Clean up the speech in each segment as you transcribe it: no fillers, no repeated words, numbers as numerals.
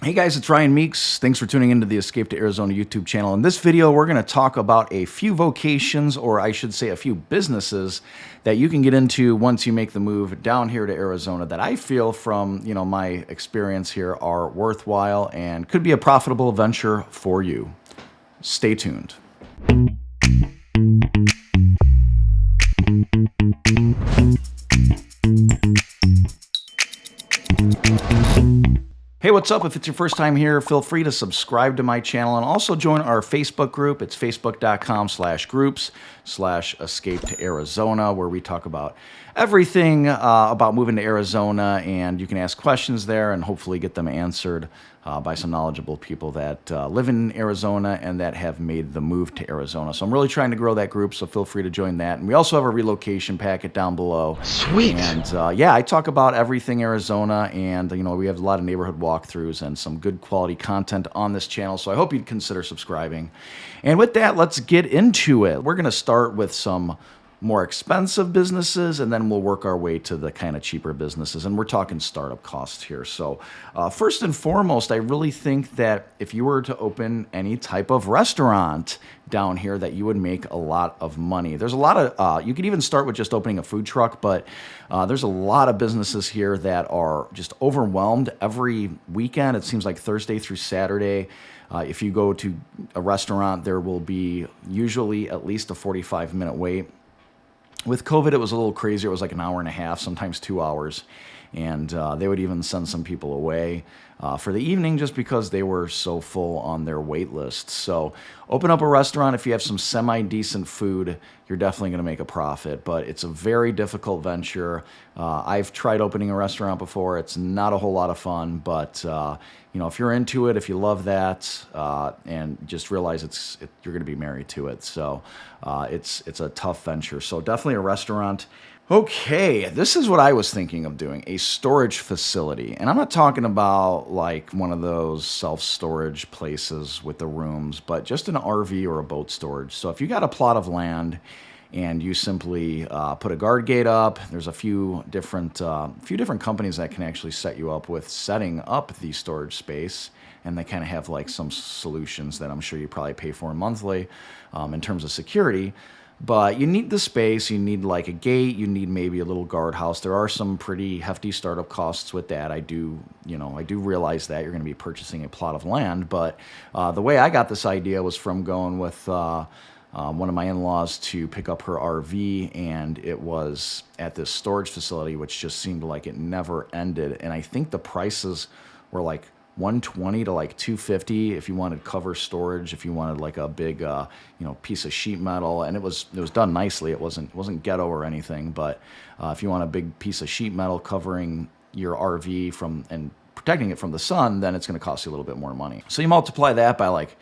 Hey guys, it's Ryan Meeks. Thanks for tuning into the Escape to Arizona YouTube channel. In this video, we're going to talk about a few vocations, or I should say a few businesses that you can get into once you make the move down here to Arizona that I feel from, my experience here are worthwhile and could be a profitable venture for you. Stay tuned. Hey, what's up? If it's your first time here, feel free to subscribe to my channel and also join our Facebook group. It's facebook.com/groups/escape to Arizona, where we talk about everything about moving to Arizona, and you can ask questions there and hopefully get them answered by some knowledgeable people that live in Arizona and that have made the move to Arizona. So I'm really trying to grow that group, so feel free to join that. And we also have a relocation packet down below. Sweet. And yeah, I talk about everything Arizona, and we have a lot of neighborhood walkthroughs and some good quality content on this channel. So I hope you'd consider subscribing. And with that, let's get into it. We're going to start with some more expensive businesses, and then we'll work our way to the kind of cheaper businesses. And we're talking startup costs here. So first and foremost, I really think that if you were to open any type of restaurant down here, that you would make a lot of money. There's a lot of, you could even start with just opening a food truck, but there's a lot of businesses here that are just overwhelmed every weekend. It seems like Thursday through Saturday. If you go to a restaurant, there will be usually at least a 45-minute wait. With COVID, it was a little crazier. It was like an hour and a half, sometimes 2 hours. And they would even send some people away for the evening just because they were so full on their wait list. So open up a restaurant. If you have some semi-decent food, you're definitely going to make a profit. But it's a very difficult venture. I've tried opening a restaurant before. It's not a whole lot of fun. But, if you're into it, if you love that, and just realize you're going to be married to it. So it's a tough venture. So definitely a restaurant. Okay, this is what I was thinking of doing, a storage facility. And I'm not talking about like one of those self-storage places with the rooms, but just an RV or a boat storage. So if you got a plot of land and you simply put a guard gate up, there's a few different companies that can actually set you up with setting up the storage space. And they kind of have like some solutions that I'm sure you probably pay for monthly in terms of security. But you need the space, you need like a gate, you need maybe a little guardhouse. There are some pretty hefty startup costs with that. I do realize that you're going to be purchasing a plot of land. But the way I got this idea was from going with one of my in-laws to pick up her RV, and it was at this storage facility, which just seemed like it never ended. And I think the prices were like $120 to like $250 if you wanted cover storage, if you wanted like a big piece of sheet metal, and it was done nicely. It wasn't ghetto or anything, but if you want a big piece of sheet metal covering your RV and protecting it from the sun, then it's going to cost you a little bit more money. So you multiply that by like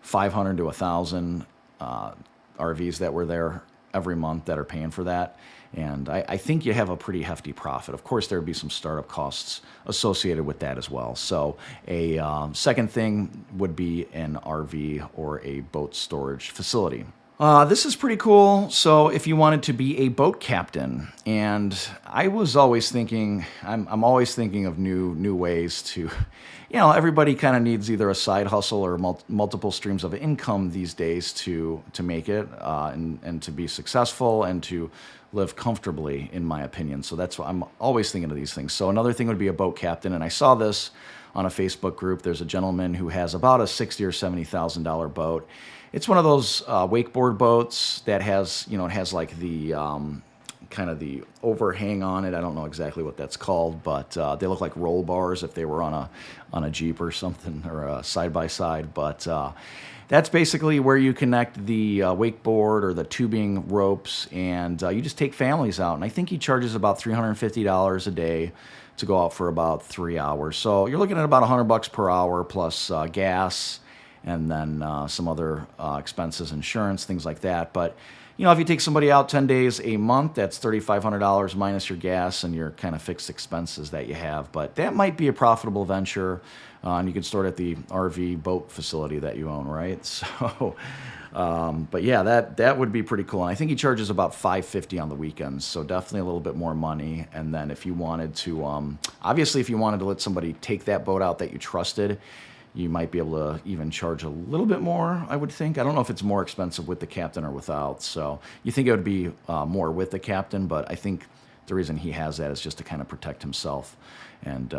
500 to 1,000 RVs that were there every month that are paying for that. And I think you have a pretty hefty profit. Of course, there would be some startup costs associated with that as well. So a second thing would be an RV or a boat storage facility. This is pretty cool. So if you wanted to be a boat captain, and I was always thinking, I'm always thinking of new ways to, everybody kind of needs either a side hustle or multiple streams of income these days to make it and to be successful and to live comfortably, in my opinion. So that's why I'm always thinking of these things. So another thing would be a boat captain, and I saw this on a Facebook group. There's a gentleman who has about a $60,000 or $70,000 boat. It's one of those wakeboard boats that has, it has like the kind of the overhang on it. I don't know exactly what that's called, but they look like roll bars if they were on a Jeep or something, or a side-by-side. But that's basically where you connect the wakeboard or the tubing ropes, and you just take families out. And I think he charges about $350 a day to go out for about 3 hours. So you're looking at about $100 per hour plus gas, and then some other expenses, insurance, things like that. But if you take somebody out 10 days a month, that's $3,500 minus your gas and your kind of fixed expenses that you have. But that might be a profitable venture. and you can store it at the RV boat facility that you own, right? So, but yeah, that would be pretty cool. And I think he charges about $550 on the weekends, so definitely a little bit more money. And then if you wanted to, obviously, if you wanted to let somebody take that boat out that you trusted, you might be able to even charge a little bit more, I would think. I don't know if it's more expensive with the captain or without. So you think it would be more with the captain, but I think the reason he has that is just to kind of protect himself and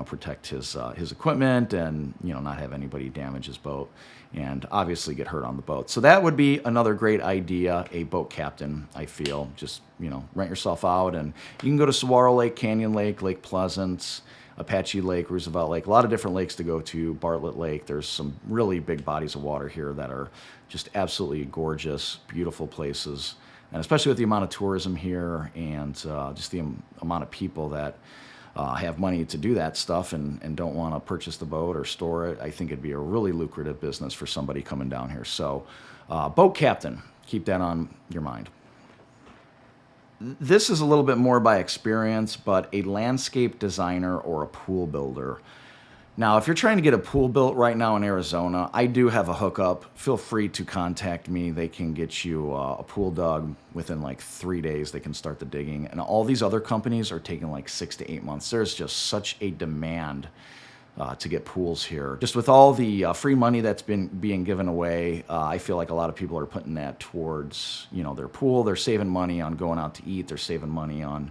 protect his equipment and not have anybody damage his boat and obviously get hurt on the boat. So that would be another great idea, a boat captain, I feel. Just rent yourself out, and you can go to Saguaro Lake, Canyon Lake, Lake Pleasant, Apache Lake, Roosevelt Lake, a lot of different lakes to go to, Bartlett Lake. There's some really big bodies of water here that are just absolutely gorgeous, beautiful places. And especially with the amount of tourism here and just the amount of people that have money to do that stuff and don't want to purchase the boat or store it, I think it'd be a really lucrative business for somebody coming down here. So boat captain, keep that on your mind. This is a little bit more by experience, but a landscape designer or a pool builder. Now, if you're trying to get a pool built right now in Arizona, I do have a hookup. Feel free to contact me. They can get you a pool dug within like 3 days. They can start the digging. And all these other companies are taking like 6 to 8 months. There's just such a demand to get pools here. Just with all the free money that's been being given away, I feel like a lot of people are putting that towards their pool. They're saving money on going out to eat. They're saving money on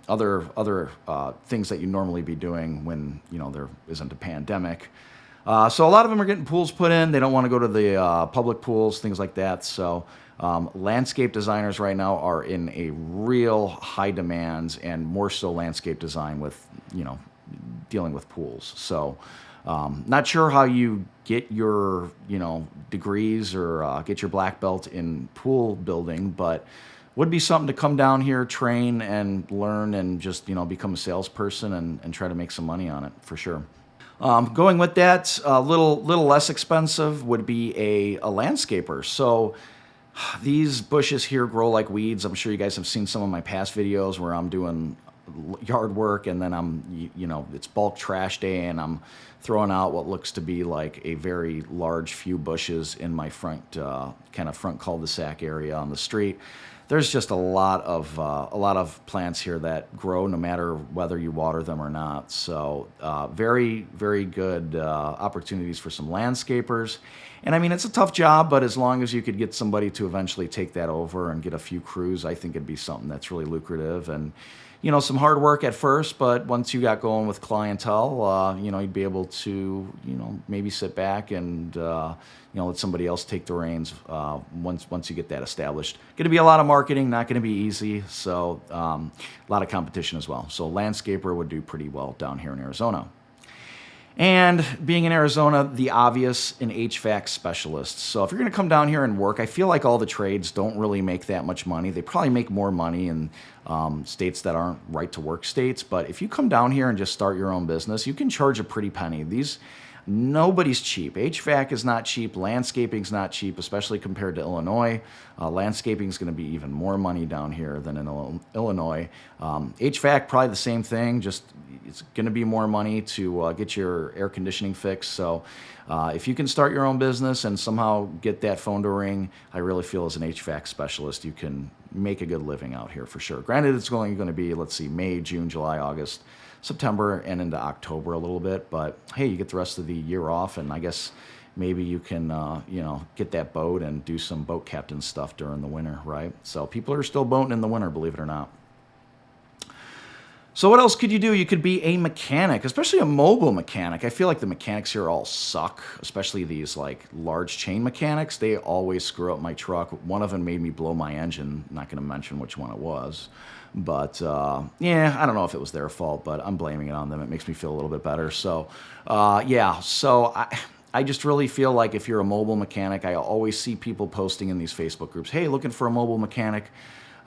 other things that you normally be doing when there isn't a pandemic. So a lot of them are getting pools put in. They don't want to go to the public pools, things like that. So landscape designers right now are in a real high demand, and more so landscape design with dealing with pools. So not sure how you get your degrees or get your black belt in pool building, but would be something to come down here, train and learn, and just become a salesperson and try to make some money on it for sure. Going with that, a little less expensive would be a landscaper. So these bushes here grow like weeds. I'm sure you guys have seen some of my past videos where I'm doing yard work, and then it's bulk trash day, and I'm throwing out what looks to be like a very large few bushes in my front cul-de-sac area on the street. There's just a lot of plants here that grow no matter whether you water them or not. So very, very good opportunities for some landscapers. And I mean, it's a tough job, but as long as you could get somebody to eventually take that over and get a few crews, I think it'd be something that's really lucrative. And some hard work at first, but once you got going with clientele, you'd be able to, maybe sit back and, let somebody else take the reins once you get that established. Going to be a lot of marketing, not going to be easy, so a lot of competition as well. So landscaper would do pretty well down here in Arizona. And being in Arizona, the obvious, an HVAC specialist. So if you're going to come down here and work, I feel like all the trades don't really make that much money. They probably make more money in states that aren't right-to-work states. But if you come down here and just start your own business, you can charge a pretty penny. Nobody's cheap. HVAC is not cheap. Landscaping's not cheap, especially compared to Illinois. Landscaping's going to be even more money down here than in Illinois. HVAC, probably the same thing, just it's going to be more money to get your air conditioning fixed. So if you can start your own business and somehow get that phone to ring, I really feel as an HVAC specialist, you can make a good living out here for sure. Granted, it's only going to be, let's see, May, June, July, August, September, and into October a little bit. But hey, you get the rest of the year off, and I guess maybe you can, get that boat and do some boat captain stuff during the winter, right? So people are still boating in the winter, believe it or not. So what else could you do? You could be a mechanic, especially a mobile mechanic. I feel like the mechanics here all suck, especially these like large chain mechanics. They always screw up my truck. One of them made me blow my engine. Not going to mention which one it was. But yeah, I don't know if it was their fault, but I'm blaming it on them. It makes me feel a little bit better. So yeah, so I just really feel like if you're a mobile mechanic, I always see people posting in these Facebook groups, hey, looking for a mobile mechanic.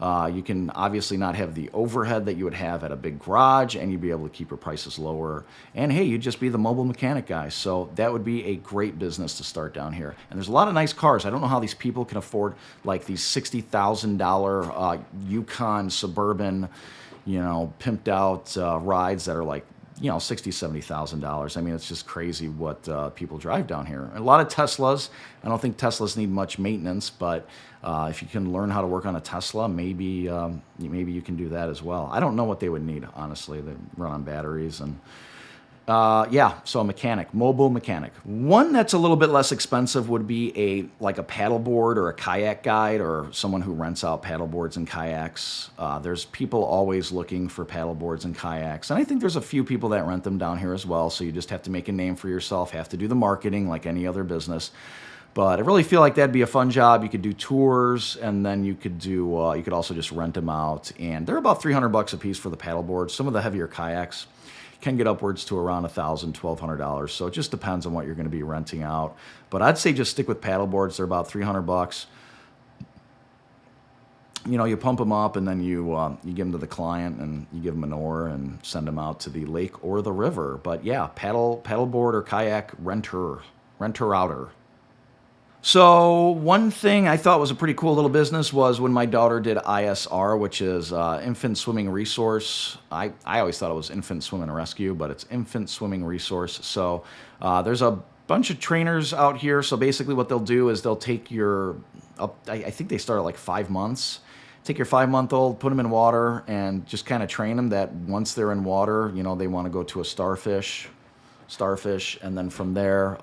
You can obviously not have the overhead that you would have at a big garage, and you'd be able to keep your prices lower. And hey, you'd just be the mobile mechanic guy. So that would be a great business to start down here. And there's a lot of nice cars. I don't know how these people can afford like these $60,000 Yukon Suburban, pimped out rides that are like, $60,000-$70,000. I mean, it's just crazy what people drive down here. A lot of Teslas. I don't think Teslas need much maintenance, but if you can learn how to work on a Tesla, maybe you can do that as well. I don't know what they would need, honestly. They run on batteries and so a mechanic, mobile mechanic. One that's a little bit less expensive would be like a paddleboard or a kayak guide, or someone who rents out paddleboards and kayaks. There's people always looking for paddleboards and kayaks, and I think there's a few people that rent them down here as well. So you just have to make a name for yourself, have to do the marketing like any other business. But I really feel like that'd be a fun job. You could do tours, and then you could do you could also just rent them out, and they're about $300 a piece for the paddleboard. Some of the heavier kayaks can get upwards to around $1,000, $1,200. So it just depends on what you're going to be renting out. But I'd say just stick with paddleboards. They're about $300. You pump them up, and then you give them to the client, and you give them an oar and send them out to the lake or the river. But yeah, paddleboard or kayak renter-outer. So one thing I thought was a pretty cool little business was when my daughter did ISR, which is Infant Swimming Resource. I always thought it was Infant Swim and Rescue, but it's Infant Swimming Resource. So there's a bunch of trainers out here. So basically what they'll do is they'll take I think they start at like 5 months. Take your 5-month-old, put them in water, and just kind of train them that once they're in water, they want to go to a starfish, and then from there,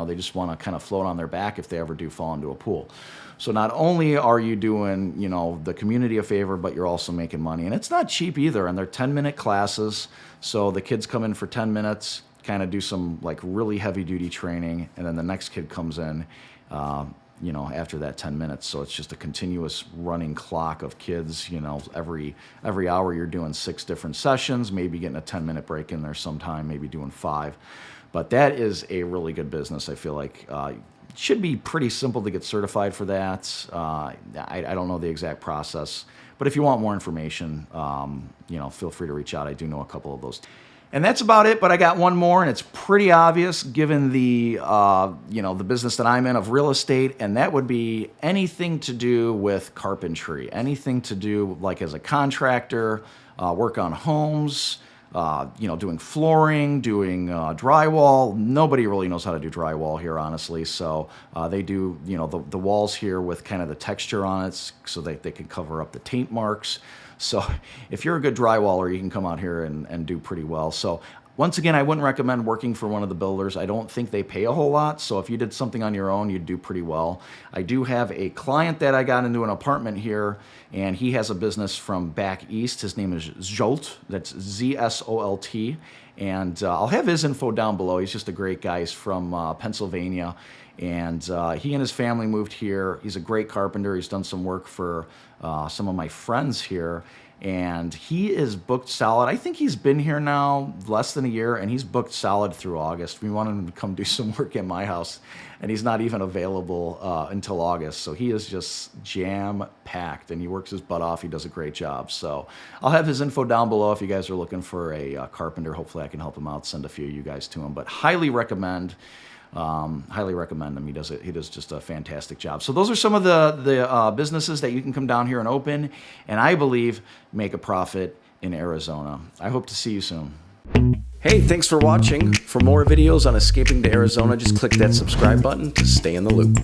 they just want to kind of float on their back if they ever do fall into a pool. So not only are you doing, the community a favor, but you're also making money. And it's not cheap either, and they're 10-minute classes. So the kids come in for 10 minutes, kind of do some like really heavy-duty training, and then the next kid comes in, after that 10 minutes. So it's just a continuous running clock of kids. Every hour you're doing 6 different sessions, maybe getting a 10-minute break in there sometime, maybe doing 5. But that is a really good business. I feel like it should be pretty simple to get certified for that. I don't know the exact process, but if you want more information, feel free to reach out. I do know a couple of those. And that's about it, but I got one more, and it's pretty obvious given the the business that I'm in of real estate, and that would be anything to do with carpentry, anything to do like as a contractor, work on homes, doing flooring, doing drywall. Nobody really knows how to do drywall here, honestly. So they do, the walls here with kind of the texture on it so that they can cover up the taint marks. So if you're a good drywaller, you can come out here and do pretty well. So once again, I wouldn't recommend working for one of the builders. I don't think they pay a whole lot. So if you did something on your own, you'd do pretty well. I do have a client that I got into an apartment here, and he has a business from back east. His name is Zsolt. That's ZSOLT. And I'll have his info down below. He's just a great guy. He's from Pennsylvania. And he and his family moved here. He's a great carpenter. He's done some work for some of my friends here. And he is booked solid. I think he's been here now less than a year, and he's booked solid through August. We wanted him to come do some work at my house, and he's not even available until August. So he is just jam-packed, and he works his butt off. He does a great job. So I'll have his info down below if you guys are looking for a carpenter. Hopefully I can help him out, send a few of you guys to him. But highly recommend him. He does just a fantastic job. So those are some of the businesses that you can come down here and open, and I believe make a profit in Arizona. I hope to see you soon. Hey, thanks for watching. For more videos on escaping to Arizona, just click that subscribe button to stay in the loop.